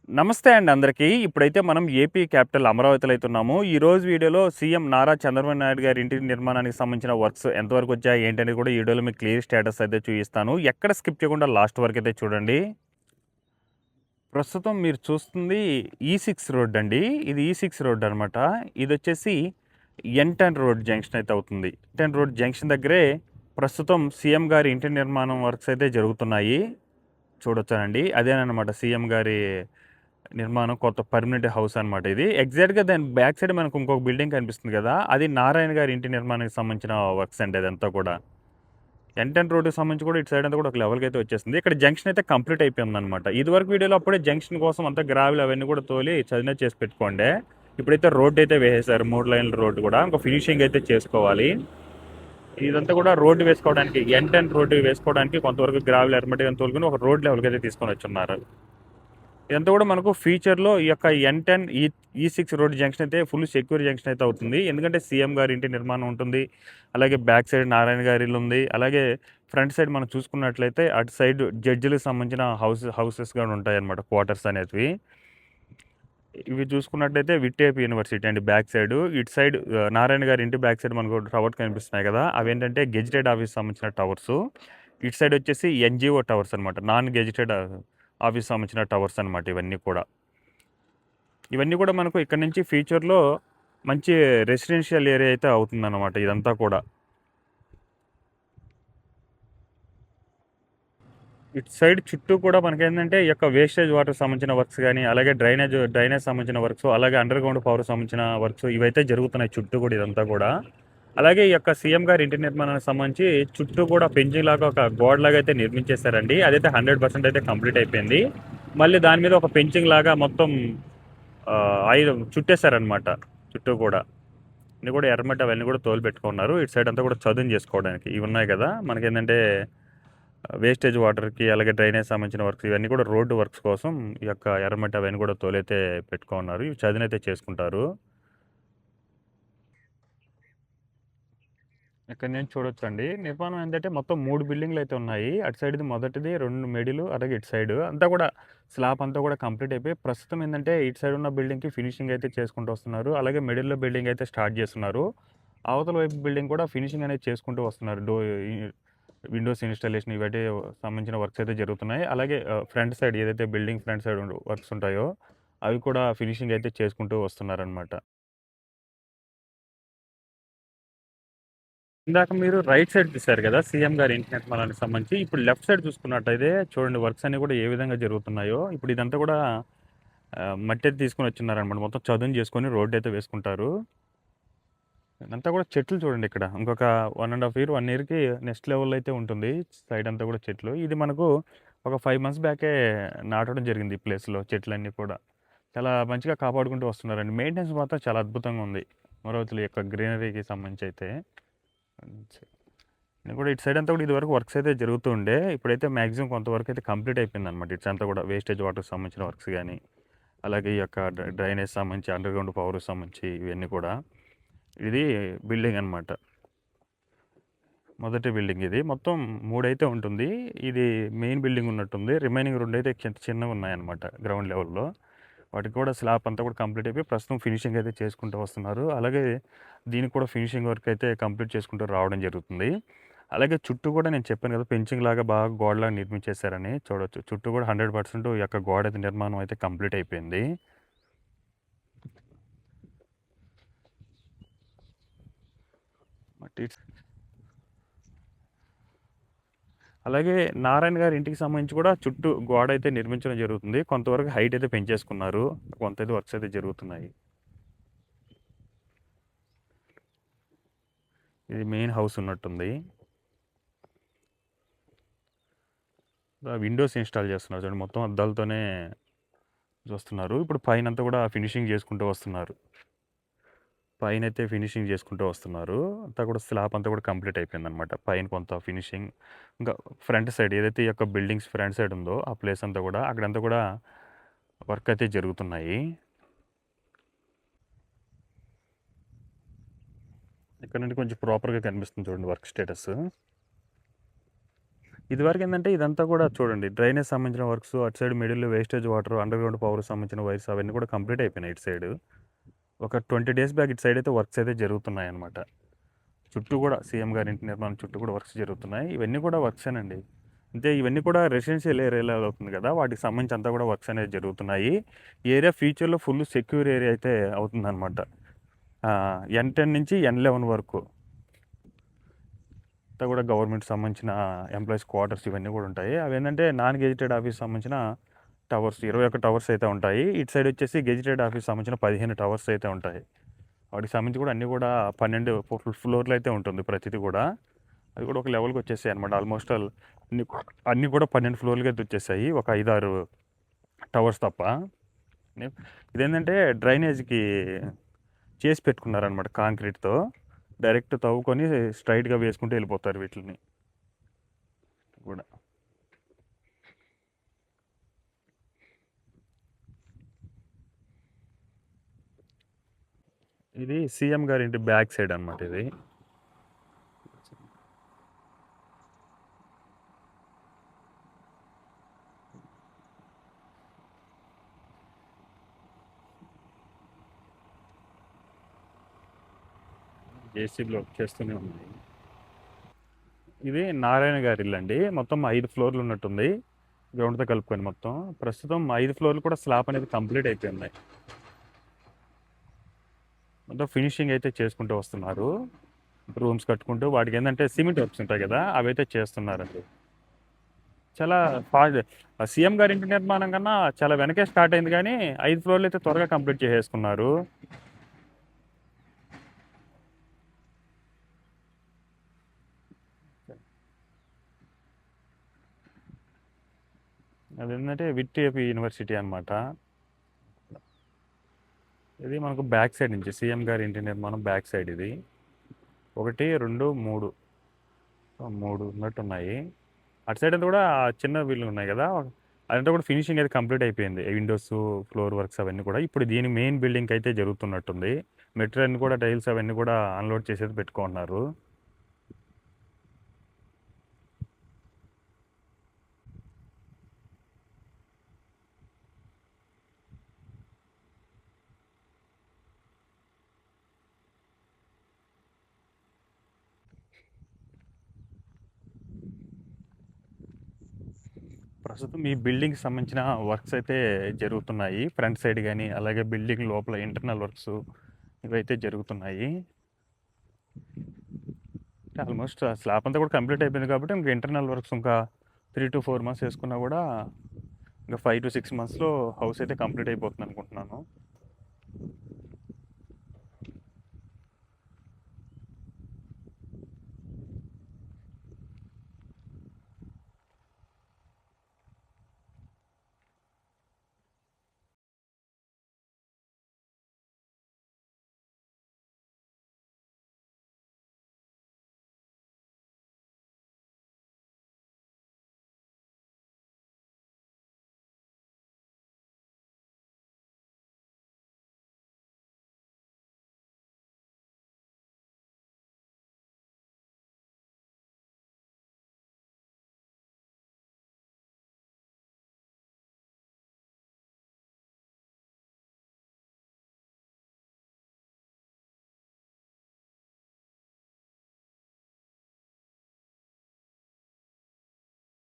నమస్తే అండి అందరికీ. ఇప్పుడైతే మనం ఏపీ క్యాపిటల్ అమరావతిలో అయితే ఉన్నాము. ఈరోజు వీడియోలో సీఎం నారా చంద్రబాబు నాయుడు గారి ఇంటి నిర్మాణానికి సంబంధించిన వర్క్స్ ఎంతవరకు వచ్చాయి ఏంటనేది కూడా ఈ వీడియోలో మీకు క్లియర్ స్టేటస్ అయితే చూపిస్తాను. ఎక్కడ స్కిప్ చేయకుండా లాస్ట్ వరకు అయితే చూడండి. ప్రస్తుతం మీరు చూస్తుంది E6 రోడ్ అండి. ఇది E6 రోడ్ అనమాట. ఇది వచ్చేసి N10 రోడ్ జంక్షన్ అయితే అవుతుంది. N10 రోడ్ జంక్షన్ దగ్గరే ప్రస్తుతం సీఎం గారి ఇంటి నిర్మాణం వర్క్స్ అయితే జరుగుతున్నాయి. చూడొచ్చానండి. అదేనమాట సీఎం గారి నిర్మాణం కొత్త పర్మనెంట్ హౌస్ అనమాట ఇది. ఎగ్జాక్ట్‌గా దాని బ్యాక్ సైడ్ మనకు ఇంకొక బిల్డింగ్ కనిపిస్తుంది కదా! అది నారాయణ గారి ఇంటి నిర్మాణానికి సంబంధించిన వర్క్స్ అండి అదంతా కూడా. N10 రోడ్డుకి సంబంధించి కూడా ఇటు సైడ్ అంతా కూడా ఒక లెవెల్‌కి అయితే వచ్చేసింది. ఇక్కడ జంక్షన్ అయితే కంప్లీట్ అయిపోయిందనమాట. ఇదివరకు వీడియోలో అప్పుడే జంక్షన్ కోసం అంతా గ్రావెల్ అవన్నీ కూడా తోలి చదును చేసి పెట్టుకోండి. ఇప్పుడైతే రోడ్ అయితే వేసేసారు. 3 లైన్ల రోడ్డు కూడా. ఇంకా ఫినిషింగ్ అయితే చేసుకోవాలి. ఇదంతా కూడా రోడ్డు వేసుకోవడానికి N10 రోడ్డు వేసుకోవడానికి కొంతవరకు గ్రావెల్ ఎర్రమట్టి అని తోలుకొని ఒక రోడ్ లెవెల్‌కి అయితే తీసుకొని వచ్చున్నారు. ఇదంతా కూడా మనకు ఫ్యూచర్లో ఈ యొక్క N10 E6 రోడ్ జంక్షన్ అయితే ఫుల్ సెక్యూర్ జంక్షన్ అయితే అవుతుంది. ఎందుకంటే సీఎం గారి ఇంటి నిర్మాణం ఉంటుంది. అలాగే బ్యాక్ సైడ్ నారాయణ గారి ఇల్లు ఉంది. అలాగే ఫ్రంట్ సైడ్ మనం చూసుకున్నట్లయితే అటు సైడ్ జడ్జిలకు సంబంధించిన హౌసెస్ కూడా ఉంటాయన్నమాట, క్వార్టర్స్ అనేటివి. ఇవి చూసుకున్నట్లయితే విట్టేపి యూనివర్సిటీ అండి బ్యాక్ సైడ్. ఇటు సైడ్ నారాయణ గారి ఇంటి బ్యాక్ సైడ్ మనకు టవర్స్ కనిపిస్తున్నాయి కదా, అవేంటంటే గెజిటెడ్ ఆఫీస్ సంబంధించిన టవర్స్. ఇటు సైడ్ వచ్చేసి NGO టవర్స్ అనమాట, నాన్ గెజిటెడ్ ఆఫీస్ సంబంధించిన టవర్స్ అనమాట ఇవన్నీ కూడా. ఇవన్నీ కూడా మనకు ఇక్కడ నుంచి ఫ్యూచర్లో మంచి రెసిడెన్షియల్ ఏరియా అయితే అవుతుందన్నమాట ఇదంతా కూడా. ఇటు సైడ్ చుట్టూ కూడా మనకేంటంటే ఈ యొక్క వేస్టేజ్ వాటర్ సంబంధించిన వర్క్స్ కానీ, అలాగే డ్రైనేజ్ సంబంధించిన వర్క్స్, అలాగే అండర్ గ్రౌండ్ పవర్ సంబంధించిన వర్క్స్ ఇవైతే జరుగుతున్నాయి చుట్టూ కూడా ఇదంతా కూడా. అలాగే ఈ యొక్క సీఎం గారి ఇంటి నిర్మాణానికి సంబంధించి చుట్టూ కూడా పెంచింగ్ లాగా ఒక గోడ లాగా అయితే నిర్మించేశారండి. అదైతే 100% అయితే కంప్లీట్ అయిపోయింది. మళ్ళీ దాని మీద ఒక పెంచింగ్ లాగా మొత్తం ఐదు చుట్టేశారనమాట చుట్టూ కూడా. ఇన్ని కూడా ఎర్రమట్టి అవన్నీ కూడా తోలు పెట్టుకున్నారు. ఇటు సైడ్ అంతా కూడా చదును చేసుకోవడానికి ఇవి ఉన్నాయి కదా మనకేంటంటే వేస్టేజ్ వాటర్కి, అలాగే డ్రైనేజ్ సంబంధించిన వర్క్స్ ఇవన్నీ కూడా రోడ్డు వర్క్స్ కోసం ఈ యొక్క ఎర్రమట్టి అవన్నీ కూడా తోలైతే పెట్టుకున్నారు. ఇవి చదునైతే చేసుకుంటారు. ఇక్కడ నుంచి చూడొచ్చండి. నిర్మాణం ఏంటంటే మొత్తం 3 బిల్డింగ్లు అయితే ఉన్నాయి. అటు సైడ్‌ది మొదటిది, 2 మిడిలు, అలాగే ఇటు సైడ్ అంతా కూడా స్లాబ్ అంతా కూడా కంప్లీట్ అయిపోయి ప్రస్తుతం ఏంటంటే ఇటు సైడ్ ఉన్న బిల్డింగ్‌కి ఫినిషింగ్ అయితే చేసుకుంటూ వస్తున్నారు. అలాగే మిడిల్‌లో బిల్డింగ్ అయితే స్టార్ట్ చేస్తున్నారు. అవతల వైపు బిల్డింగ్ కూడా ఫినిషింగ్ అనేది చేసుకుంటూ వస్తున్నారు. ఈ విండోస్ ఇన్‌స్టాలేషన్ ఇవైతే సంబంధించిన వర్క్స్ అయితే జరుగుతున్నాయి. అలాగే ఫ్రంట్ సైడ్ ఏదైతే బిల్డింగ్ ఫ్రంట్ సైడ్ వర్క్స్ ఉంటాయో అవి కూడా ఫినిషింగ్ అయితే చేసుకుంటూ వస్తున్నారనమాట. ఇందాక మీరు రైట్ సైడ్ చూసారు కదా సీఎం గారి ఇంటి నిర్మాణానికి సంబంధించి. ఇప్పుడు లెఫ్ట్ సైడ్ చూసుకున్నట్టయితే చూడండి వర్క్స్ అన్ని కూడా ఏ విధంగా జరుగుతున్నాయో. ఇప్పుడు ఇదంతా కూడా మట్టి అయితే తీసుకొని వచ్చినారనమాట. మొత్తం చదును చేసుకొని రోడ్డు అయితే వేసుకుంటారు. ఇదంతా కూడా చెట్లు చూడండి ఇక్కడ. ఇంకొక 1.5 ఇయర్, 1 ఇయర్‌కి నెక్స్ట్ లెవెల్ అయితే ఉంటుంది. సైడ్ అంతా కూడా చెట్లు. ఇది మనకు ఒక 5 మంత్స్ బ్యాకే నాటడం జరిగింది ఈ ప్లేస్‌లో చెట్లన్నీ కూడా. చాలా మంచిగా కాపాడుకుంటూ వస్తున్నారండి. మెయింటెనెన్స్ మాత్రం చాలా అద్భుతంగా ఉంది అమరావతిలో యొక్క గ్రీనరీకి సంబంధించి అయితే. నేను కూడా ఇటు సైడ్ అంతా కూడా ఇదివరకు వర్క్స్ అయితే జరుగుతూ ఉండే. ఇప్పుడైతే మ్యాక్సిమం కొంతవరకు అయితే కంప్లీట్ అయిపోయిందనమాట. ఇట్స్ అంతా కూడా వేస్టేజ్ వాటర్కి సంబంధించిన వర్క్స్ కానీ, అలాగే ఈ యొక్క డ్రైనేజ్ సంబంధించి, అండర్ గ్రౌండ్ పవర్కి సంబంధించి ఇవన్నీ కూడా. ఇది బిల్డింగ్ అనమాట. మొదటి బిల్డింగ్ ఇది. మొత్తం 3 అయితే ఉంటుంది. ఇది మెయిన్ బిల్డింగ్ ఉన్నట్టుంది. రిమైనింగ్ 2 అయితే చిన్నగా ఉన్నాయన్నమాట గ్రౌండ్ లెవెల్‌లో. వాటికి కూడా స్లాబ్ అంతా కూడా కంప్లీట్ అయిపోయి ప్రస్తుతం ఫినిషింగ్ అయితే చేసుకుంటూ వస్తున్నారు. అలాగే దీనికి కూడా ఫినిషింగ్ వర్క్ అయితే కంప్లీట్ చేసుకుంటూ రావడం జరుగుతుంది. అలాగే చుట్టూ కూడా నేను చెప్పాను కదా పెంచింగ్ లాగా బాగా గోడలాగా నిర్మించేశారని చూడొచ్చు. చుట్టూ కూడా 100% ఈ యొక్క గోడ అయితే నిర్మాణం అయితే కంప్లీట్ అయిపోయింది. బట్ ఇట్స్ అలాగే నారాయణ గారి ఇంటికి సంబంధించి కూడా చుట్టూ గోడ అయితే నిర్మించడం జరుగుతుంది. కొంతవరకు హైట్ అయితే పెంచేసుకున్నారు. కొంత అయితే వర్క్స్ అయితే జరుగుతున్నాయి. ఇది మెయిన్ హౌస్ ఉన్నట్టుంది. విండోస్ ఇన్స్టాల్ చేస్తున్నారు చూడండి. మొత్తం అద్దాలతోనే చూస్తున్నారు. ఇప్పుడు పైన అంతా కూడా ఫినిషింగ్ చేసుకుంటూ వస్తున్నారు. పైన అయితే ఫినిషింగ్ చేసుకుంటూ వస్తున్నారు. అంతా కూడా స్లాబ్ అంతా కూడా కంప్లీట్ అయిపోయిందనమాట. పైన కొంత ఫినిషింగ్, ఇంకా ఫ్రంట్ సైడ్ ఏదైతే ఈ యొక్క బిల్డింగ్స్ ఫ్రంట్ సైడ్ ఉందో ఆ ప్లేస్ అంతా కూడా అక్కడంతా కూడా వర్క్ అయితే జరుగుతున్నాయి. ఇక్కడ నుండి కొంచెం ప్రాపర్గా కనిపిస్తుంది చూడండి వర్క్ స్టేటస్. ఇదివరకు ఏందంటే ఇదంతా కూడా చూడండి డ్రైనేజ్ సంబంధించిన వర్క్స్, అటు సైడ్ మిడిల్‌లో వేస్టేజ్ వాటర్, అండర్‌గ్రౌండ్ పవర్‌కి సంబంధించిన వైర్స్ అవన్నీ కూడా కంప్లీట్ అయిపోయినాయి ఇటు సైడు. ఒక 20 డేస్ బ్యాక్ ఇటు సైడ్ అయితే వర్క్స్ అయితే జరుగుతున్నాయన్నమాట. చుట్టూ కూడా సీఎం గారి ఇంటి నిర్మాణం చుట్టూ కూడా వర్క్స్ జరుగుతున్నాయి. ఇవన్నీ కూడా వర్క్సేనండి. అంటే ఇవన్నీ కూడా రెసిడెన్షియల్ ఏరియాలో అవుతుంది కదా! వాటికి సంబంధించి అంతా కూడా వర్క్స్ అనేది జరుగుతున్నాయి. ఈ ఏరియా ఫ్యూచర్‌లో ఫుల్ సెక్యూర్ ఏరియా అయితే అవుతుందన్నమాట. N10 నుంచి N11 వరకు అంతా కూడా గవర్నమెంట్ సంబంధించిన ఎంప్లాయీస్ క్వార్టర్స్ ఇవన్నీ కూడా ఉంటాయి. అవేంటంటే నాన్ గెజిటెడ్ ఆఫీస్ సంబంధించిన టవర్స్ 21 టవర్స్ అయితే ఉంటాయి. ఇటు సైడ్ వచ్చేసి గెజిటెడ్ ఆఫీస్ సంబంధించిన 15 టవర్స్ అయితే ఉంటాయి. వాటికి సంబంధించి కూడా అన్నీ కూడా 12 ఫ్లోర్‌లు అయితే ఉంటుంది ప్రతిది కూడా. అది కూడా ఒక లెవెల్‌కి వచ్చేసాయి అనమాట. ఆల్మోస్ట్ ఆల్ అన్నీ కూడా 12 ఫ్లోర్‌లకి అయితే వచ్చేసాయి. ఒక 5, 6 టవర్స్ తప్ప. ఇదేంటంటే డ్రైనేజ్‌కి చేసి పెట్టుకున్నారనమాట కాంక్రీట్‌తో. డైరెక్ట్ తవ్వుకొని స్ట్రైట్‌గా వేసుకుంటూ వెళ్ళిపోతారు వీటిల్ని కూడా. ఇది సీఎం గారి ఇంటి బ్యాక్ సైడ్ అనమాట ఇది. జేసీబీలో వర్క్ చేస్తూనే ఉంది. ఇది నారాయణ గారి ఇల్లు అండి. మొత్తం 5 ఫ్లోర్‌లు ఉన్నట్టుంది. గ్రౌండ్‌తో కలుపుకొని మొత్తం. ప్రస్తుతం 5 ఫ్లోర్‌లు కూడా స్లాబ్ అనేది కంప్లీట్ అయిపోయింది. మొత్తం ఫినిషింగ్ అయితే చేసుకుంటూ వస్తున్నారు. రూమ్స్ కట్టుకుంటూ వాటికి ఏంటంటే సిమెంట్ వర్క్స్ ఉంటాయి కదా! అవైతే చేస్తున్నారండి. చాలా సీఎం గారి ఇంటి నిర్మాణం కన్నా చాలా వెనకే స్టార్ట్ అయింది కానీ 5 ఫ్లోర్‌లు అయితే త్వరగా కంప్లీట్ చేసేసుకున్నారు. అదేంటంటే విట్టిఏపి యూనివర్సిటీ అనమాట. ఇది మనకు బ్యాక్ సైడ్ నుంచి సీఎం గారి ఇంటి నిర్మాణం బ్యాక్ సైడ్ ఇది. 1, 2, 3 3 ఉన్నట్టున్నాయి. అటు సైడ్ అంతా కూడా చిన్న వీళ్ళు ఉన్నాయి కదా! అదంతా కూడా ఫినిషింగ్ అయితే కంప్లీట్ అయిపోయింది. విండోస్, ఫ్లోర్ వర్క్స్ అవన్నీ కూడా. ఇప్పుడు దీని మెయిన్ బిల్డింగ్‌కి అయితే జరుగుతున్నట్టుంది. మెటీరియల్ అన్ని కూడా టైల్స్ అవన్నీ కూడా అన్‌లోడ్ చేసేది పెట్టుకుంటున్నారు. ప్రస్తుతం ఈ బిల్డింగ్‌కి సంబంధించిన వర్క్స్ అయితే జరుగుతున్నాయి. ఫ్రంట్ సైడ్ గాని, అలాగే బిల్డింగ్ లోపల ఇంటర్నల్ వర్క్స్ ఇవైతే జరుగుతున్నాయి. ఆల్మోస్ట్ స్లాబ్ అంతా కూడా కంప్లీట్ అయిపోయింది కాబట్టి ఇంకా ఇంటర్నల్ వర్క్స్ ఇంకా 3-4 మంత్స్ వేసుకున్నా కూడా ఇంకా 5-6 మంత్స్‌లో హౌస్ అయితే కంప్లీట్ అయిపోతుంది అనుకుంటున్నాను.